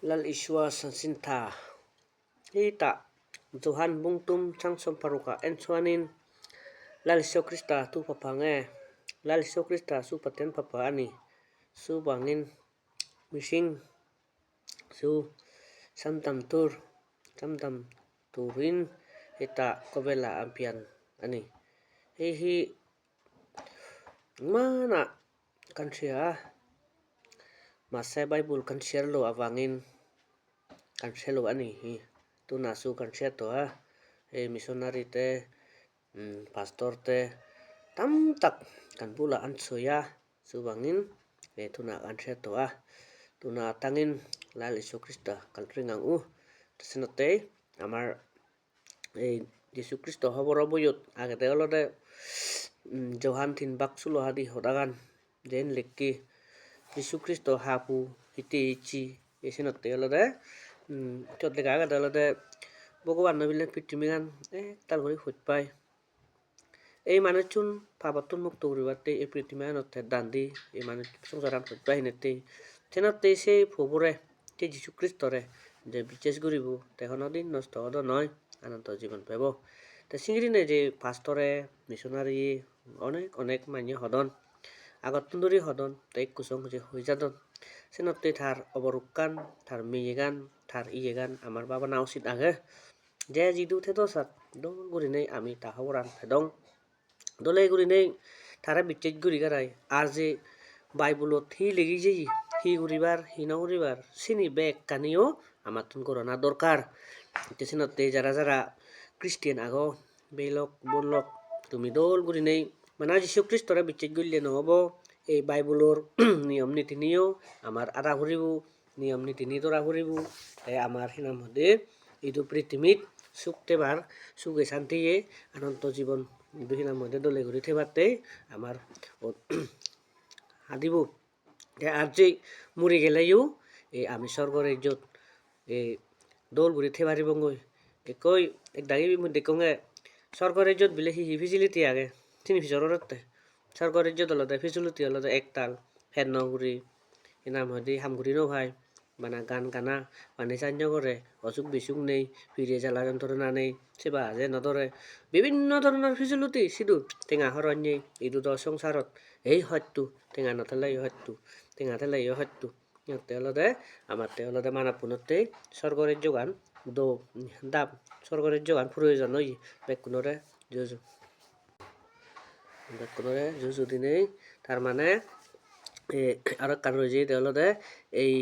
Lal iswa sinta hita Tuhan bungtum changsom paruka ensuanin lal Isu Krista tu papange lal Isu Krista su paten papa ani su bangin mising su samtam turin hita kobela ampian ani hi mana kan sia masa Bible kan share lo awangin kan share lo ani hi tu nasu kan share to missionary te pastor te tam tak kan pula an soya subangin tuna kan share to tuna tangin lal Isu Krista kan ringang sinote amar Isu Kristo hoboro buyut agate olode Johan tin baksulo hadi hodagan den lekki Isu Kristo hapu hitichi esinote olode chotle kaga olode Bhagwan nabilen pitimigan tal gori hutpai এই মানুষজন পাবাতুন মুক্ত করিবাতে এই পৃথিবীতে দান্দি এই মানুষ সংসারান হইবাই নেতে তেনতে সেই ফবরে যে যীশু খ্রিস্টরে যে বিশ্বাস করিব তখন দিন নষ্ট হদ নয় আনন্দ জীবন পাব তে সিংরিনে যে পাস্তরে মিশনারি অনেক মান্য হদন আগতন ধরি হদন তাই কুসং যে হই যাদন সেনতে থার অবরুকান থার মেয়েগান থার ইয়েগান আমার বাবা না উচিত আগে যে জিদু থেতো সাত দং গরিনে আমি তাহাবরান ফেদং দলে গুরি নেই তারা বিচ্ছেদ গুরি গারাই আর যে বাইবলত হি লেগে যাই হি গুরিবার হি না গুরিবার সিনি বেগ কানিও আমার তুন করোনা দরকার তেসিনতে যারা খ্রিস্টিয়ান আগো বেলক বললক তুমি দল গুরি নেই মানে যীশু খ্রিস্টরা বিচ্ছেদ গুলিয়ে নহব এই বাইবলর নিয়ম নীতি নিও আমার আদা ঘুরিব নিয়ম নীতি নিতরা ঘুরিব আমার হিনার মধ্যে এইটো পৃথিবীত সুখতেবার সুখে শান্তিয়ে আনন্দ জীবন দুহিনার মধ্যে দলে ঘুরি থেবাতে আমার হাদিব আর যে মরি গেলেও আমি স্বর্গর ইজ্জত দোল ঘুরি থেবারিব কই এক দাগি মধ্যে কঙে স্বর্গর ইজ্জত বিলে হি ফিজিলিটি আগে তিনি ফিজরতে স্বর্গর ইজ্জত হলদে ফিজিলিটি হলদে একতাল ফেন নগুরি এনার মধ্যে হামগুড়ি ন ভাই বানা গান গানা পানি চাঞ্জ করে অসুখ বিসুখ নেই ফিরে জ্বালা যন্ত্রণা নেই সেবা যে নধরে বিভিন্ন ধরনের ফিজিলিটি সিধু টেঙা হরণ্যে ইদুত সংসারত এই হয়তো টেঙা নথেলে এই হয়তো টেঙা থেলে এই হয়তো তেওলদে আমার তেওলদে মানবপুনতে স্বর্গরের যোগান দাব স্বর্গরের যোগান প্রয়োজন ওই বেকুনরে যুজু দিনেই তার মানে আর কারণ রয়েছে তেওলদে এই